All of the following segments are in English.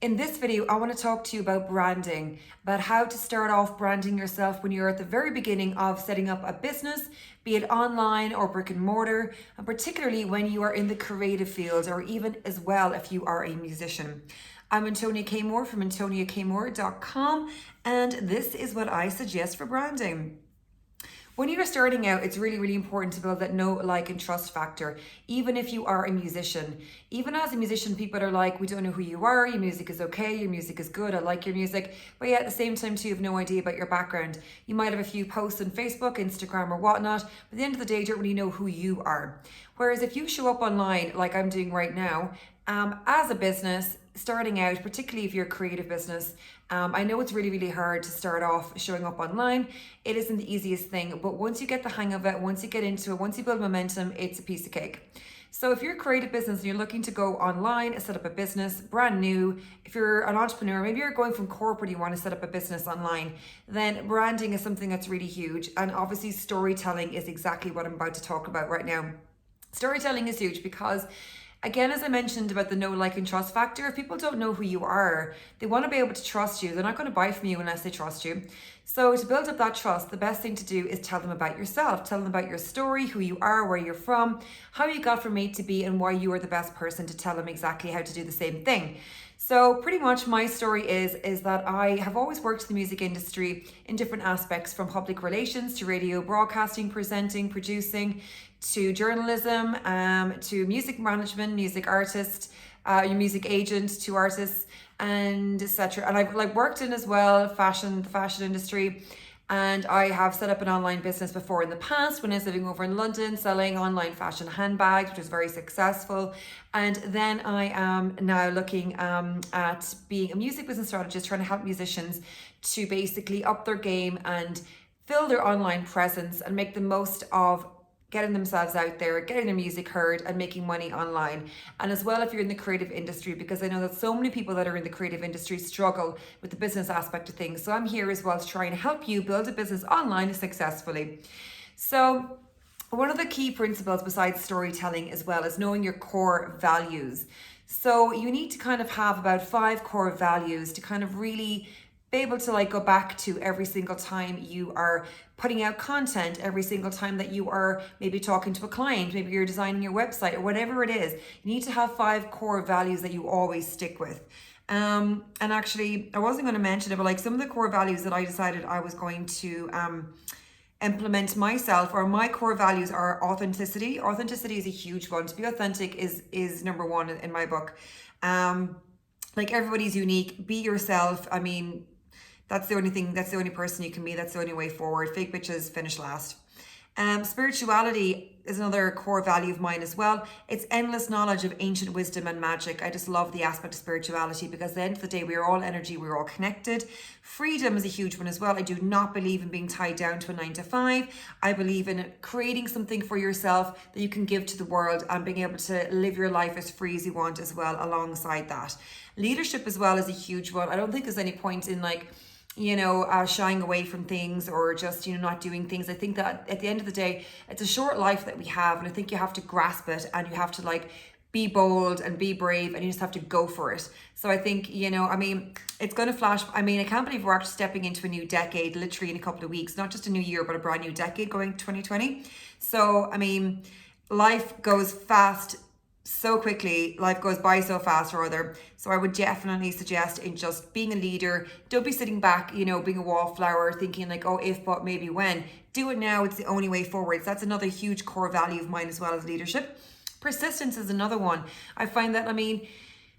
In this video, I want to talk to you about branding, about how to start off branding yourself when you're at the very beginning of setting up a business, be it online or brick and mortar, and particularly when you are in the creative field or even as well if you are a musician. I'm Antonia K. Moore from antoniakmoore.com, and this is what I suggest for branding. When you're starting out, it's really, really important to build that know, like, and trust factor, even if you are a musician. Even as a musician, people are like, we don't know who you are, your music is okay, your music is good, I like your music. But yeah, at the same time too, you have no idea about your background. You might have a few posts on Facebook, Instagram or whatnot, but at the end of the day, you don't really know who you are. Whereas if you show up online, like I'm doing right now, as a business, starting out, particularly if you're a creative business, I know it's really, really hard to start off showing up online. It isn't the easiest thing, but once you get the hang of it, once you get into it, once you build momentum, it's a piece of cake. So if you're a creative business and you're looking to go online, set up a business, brand new, if you're an entrepreneur, maybe you're going from corporate, you want to set up a business online, then branding is something that's really huge. And obviously storytelling is exactly what I'm about to talk about right now. Storytelling is huge because, again, as I mentioned about the know, like, and trust factor, if people don't know who you are, they want to be able to trust you. They're not going to buy from you unless they trust you. So to build up that trust, the best thing to do is tell them about yourself. Tell them about your story, who you are, where you're from, how you got from A to B, and why you are the best person to tell them exactly how to do the same thing. So pretty much my story is that I have always worked in the music industry in different aspects, from public relations to radio broadcasting, presenting, producing, to journalism, to music management, music artist, your music agent to artists, and etc. And I've worked in as well the fashion industry. And I have set up an online business before in the past when I was living over in London, selling online fashion handbags, which was very successful. And then I am now looking at being a music business strategist, trying to help musicians to basically up their game and fill their online presence and make the most of getting themselves out there, getting their music heard, and making money online. And as well, if you're in the creative industry, because I know that so many people that are in the creative industry struggle with the business aspect of things. So I'm here as well to try and help you build a business online successfully. So one of the key principles besides storytelling as well is knowing your core values. So you need to kind of have about 5 core values to kind of really be able to go back to every single time you are putting out content, every single time that you are maybe talking to a client, maybe you're designing your website or whatever it is. You need to have 5 core values that you always stick with. And actually, I wasn't going to mention it, but some of the core values that I decided I was going to implement myself, or my core values, are authenticity. Authenticity is a huge one. To be authentic is number one in my book. Everybody's unique. Be yourself. I mean, that's the only person you can be. That's the only way forward. Fake bitches finish last. Spirituality is another core value of mine as well. It's endless knowledge of ancient wisdom and magic. I just love the aspect of spirituality because at the end of the day, we are all energy, we're all connected. Freedom is a huge one as well. I do not believe in being tied down to a 9 to 5. I believe in creating something for yourself that you can give to the world and being able to live your life as free as you want as well alongside that. Leadership as well is a huge one. I don't think there's any point in shying away from things or just, not doing things. I think that at the end of the day, it's a short life that we have. And I think you have to grasp it and you have to be bold and be brave, and you just have to go for it. So I think, it's going to flash. I can't believe we're actually stepping into a new decade, literally in a couple of weeks, not just a new year, but a brand new decade going 2020. So, life goes fast so quickly, life goes by so fast rather. So I would definitely suggest in just being a leader, don't be sitting back, being a wallflower thinking oh, if, but, maybe, when. Do it now. It's the only way forward. So that's another huge core value of mine as well as leadership. Persistence is another one. I find that,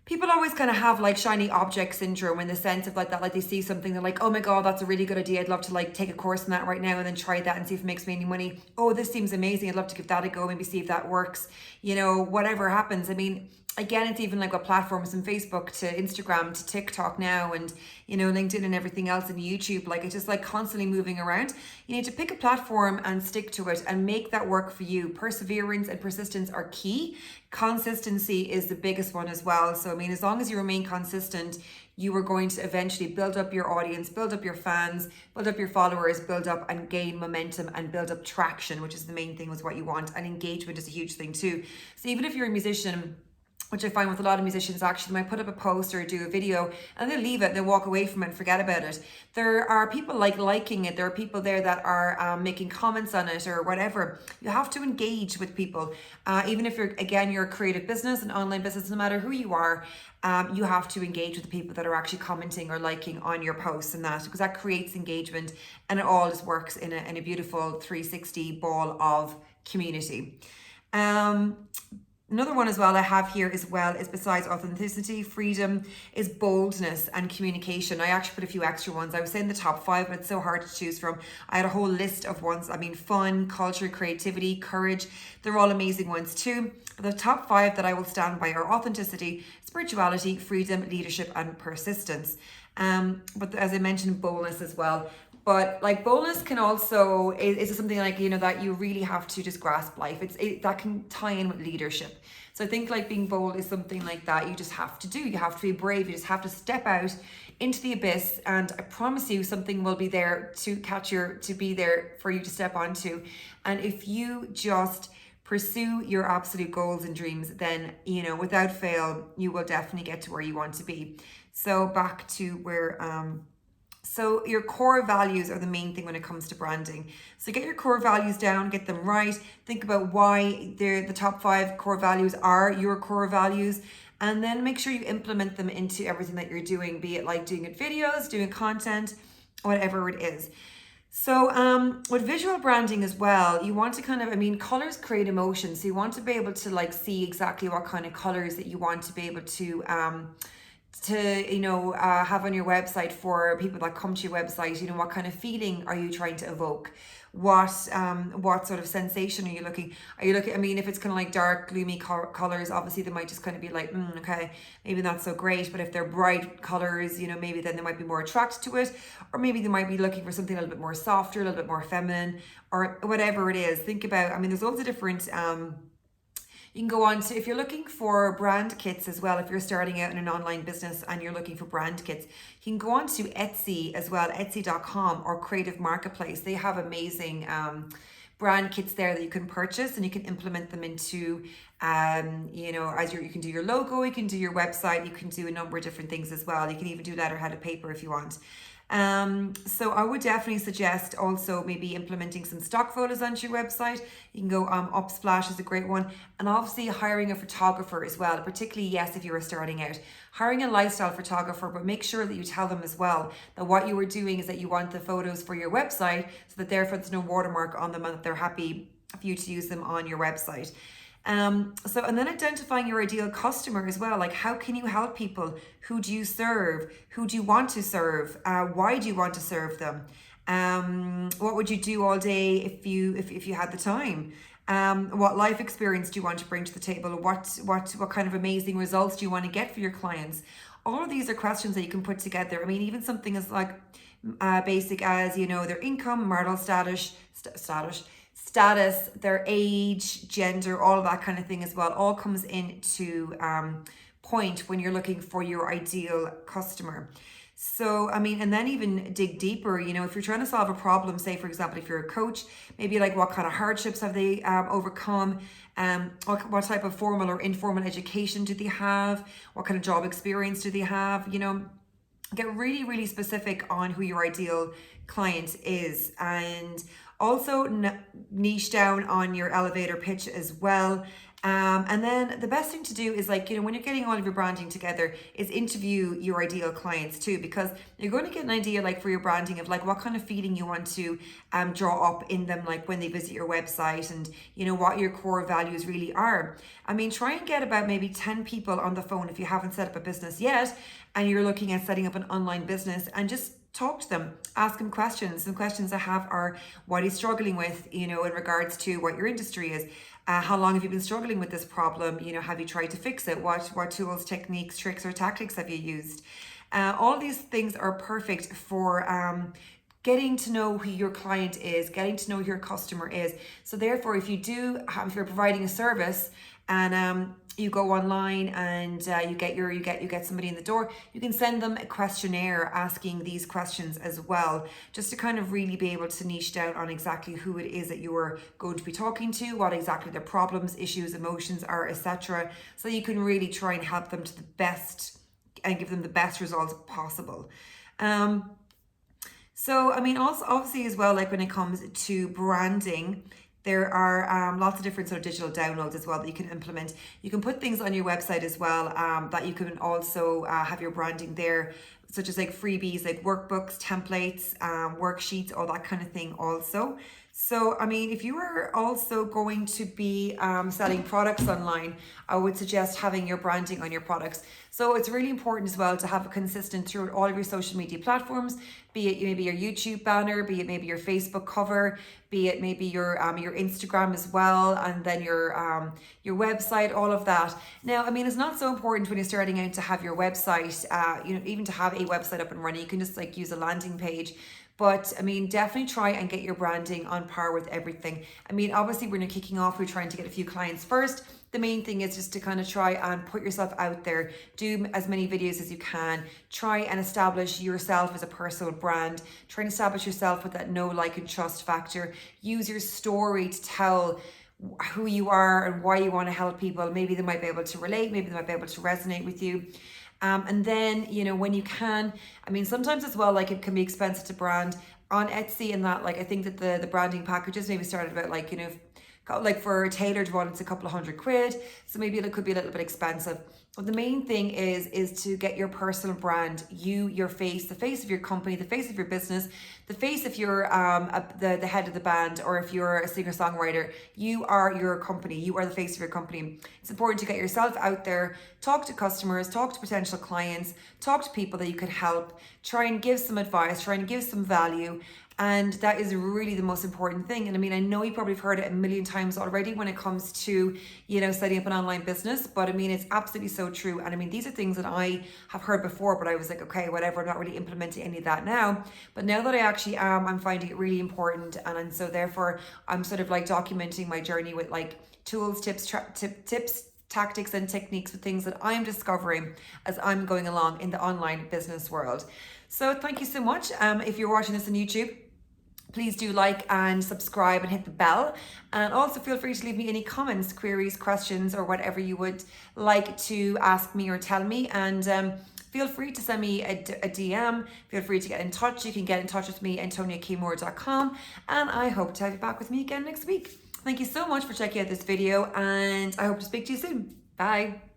people always kind of have shiny object syndrome, in the sense of that, they see something, they're oh my God, that's a really good idea. I'd love to take a course in that right now and then try that and see if it makes me any money. Oh, this seems amazing. I'd love to give that a go, maybe see if that works. Whatever happens. Again, it's even what platforms, from Facebook to Instagram to TikTok now, and LinkedIn and everything else, and YouTube. It's just constantly moving around. You need to pick a platform and stick to it and make that work for you. Perseverance and persistence are key. Consistency is the biggest one as well. So as long as you remain consistent, you are going to eventually build up your audience, build up your fans, build up your followers, build up and gain momentum and build up traction, which is the main thing, was what you want. And engagement is a huge thing too. So even if you're a musician, which I find with a lot of musicians, actually, they might put up a post or do a video and they'll leave it and they'll walk away from it and forget about it. There are people liking it. There are people there that are making comments on it or whatever. You have to engage with people. Even if you're a creative business, an online business, no matter who you are, you have to engage with the people that are actually commenting or liking on your posts and that, because that creates engagement and it all just works in a beautiful 360 ball of community. Another one as well I have here as well is, besides authenticity, freedom, is boldness and communication. I actually put a few extra ones. I was saying the top 5, but it's so hard to choose from. I had a whole list of ones. I mean, fun, culture, creativity, courage. They're all amazing ones too. But the top 5 that I will stand by are authenticity, spirituality, freedom, leadership, and persistence. But as I mentioned, boldness as well. But like boldness can also is something like, you know, that you really have to just grasp life. That can tie in with leadership. So I think like being bold is something like that you just have to do. You have to be brave. You just have to step out into the abyss, and I promise you something will be there to be there for you to step onto. And if you just pursue your absolute goals and dreams, then, you know, without fail, you will definitely get to where you want to be. So back to where so your core values are the main thing when it comes to branding. So get your core values down, get them right. Think about why the top 5 core values are your core values. And then make sure you implement them into everything that you're doing, be it like doing videos, doing content, whatever it is. So with visual branding as well, you want to kind of, colors create emotion. So you want to be able to like see exactly what kind of colors that you want to be able to have on your website for people that come to your website. You know, what kind of feeling are you trying to evoke? What sort of sensation are you looking? If it's kind of like dark, gloomy colors, obviously they might just kind of be like, okay, maybe not so great. But if they're bright colors, you know, maybe then they might be more attracted to it, or maybe they might be looking for something a little bit more softer, a little bit more feminine, or whatever it is. Think about, there's loads of different you can go on to, if you're looking for brand kits as well, if you're starting out in an online business and you're looking for brand kits, you can go on to Etsy as well, etsy.com or Creative Marketplace. They have amazing brand kits there that you can purchase, and you can implement them into, you can do your logo, you can do your website, you can do a number of different things as well. You can even do letterhead of paper if you want. So I would definitely suggest also maybe implementing some stock photos onto your website. You can go Upsplash is a great one, and obviously hiring a photographer as well, particularly if you are starting out, hiring a lifestyle photographer. But make sure that you tell them as well that what you are doing is that you want the photos for your website, so that therefore there's no watermark on them and that they're happy for you to use them on your website. And then identifying your ideal customer as well. Like, how can you help people? Who do you serve? Who do you want to serve? Why do you want to serve them? What would you do all day if you had the time? What life experience do you want to bring to the table? What kind of amazing results do you want to get for your clients? All of these are questions that you can put together. Even something as like basic as, you know, their income, marital status, their age, gender, all of that kind of thing as well, all comes into point when you're looking for your ideal customer. So, and then even dig deeper, you know, if you're trying to solve a problem, say, for example, if you're a coach, maybe like what kind of hardships have they overcome? What type of formal or informal education do they have? What kind of job experience do they have? You know, get really, really specific on who your ideal client is, and also niche down on your elevator pitch as well. And then the best thing to do is, like, you know, when you're getting all of your branding together, is interview your ideal clients too, because you're going to get an idea, like, for your branding of like what kind of feeling you want to draw up in them, like when they visit your website, and you know what your core values really are. Try and get about maybe 10 people on the phone if you haven't set up a business yet and you're looking at setting up an online business, and just talk to them, ask them questions. Some questions I have are, what are you struggling with, you know, in regards to what your industry is? How long have you been struggling with this problem? You know, have you tried to fix it? What tools, techniques, tricks, or tactics have you used? All these things are perfect for getting to know who your client is, getting to know who your customer is. So therefore, if you're providing a service, and you go online and you get somebody in the door. You can send them a questionnaire asking these questions as well, just to kind of really be able to niche down on exactly who it is that you're going to be talking to, what exactly their problems, issues, emotions are, etc. So you can really try and help them to the best and give them the best results possible. So I mean, also obviously as well, like when it comes to branding, there are lots of different sort of digital downloads as well that you can implement. You can put things on your website as well that you can also have your branding there, such as like freebies, like workbooks, templates, worksheets, all that kind of thing also. So, I mean, if you are also going to be selling products online, I would suggest having your branding on your products. So it's really important as well to have it consistent through all of your social media platforms, be it maybe your YouTube banner, be it maybe your Facebook cover, be it maybe your Instagram as well, and then your website, all of that. Now, I mean, it's not so important when you're starting out to have your website, even to have a website up and running. You can just like use a landing page. But I mean, definitely try and get your branding on par with everything. I mean, obviously when you're kicking off, we're trying to get a few clients first. The main thing is just to kind of try and put yourself out there, do as many videos as you can, try and establish yourself as a personal brand, try and establish yourself with that know, like, and trust factor. Use your story to tell who you are and why you want to help people. Maybe they might be able to relate, maybe they might be able to resonate with you. And then, you know, when you can, I mean, sometimes as well, like it can be expensive to brand on Etsy and that, like, I think that the branding packages maybe started about like, you know, like for a tailored one, it's a couple of £100. So maybe it could be a little bit expensive. But the main thing is to get your personal brand, your face, the face of your company, the face of your business, the face if you're the head of the band, or if you're a singer-songwriter, you are your company, you are the face of your company. It's important to get yourself out there, talk to customers, talk to potential clients, talk to people that you could help, try and give some advice, try and give some value. And that is really the most important thing. And I mean, I know you probably have heard it a million times already when it comes to, you know, setting up an online business, but I mean, it's absolutely so true. And I mean, these are things that I have heard before, but I was like, okay, whatever, I'm not really implementing any of that now. But now that I actually am, I'm finding it really important. And so therefore, I'm sort of like documenting my journey with like tools, tips, tactics and techniques with things that I'm discovering as I'm going along in the online business world. So thank you so much. If you're watching this on YouTube, please do like and subscribe and hit the bell. And also feel free to leave me any comments, queries, questions, or whatever you would like to ask me or tell me. And feel free to send me a DM. Feel free to get in touch. You can get in touch with me, antoniakmoore.com. And I hope to have you back with me again next week. Thank you so much for checking out this video, and I hope to speak to you soon. Bye.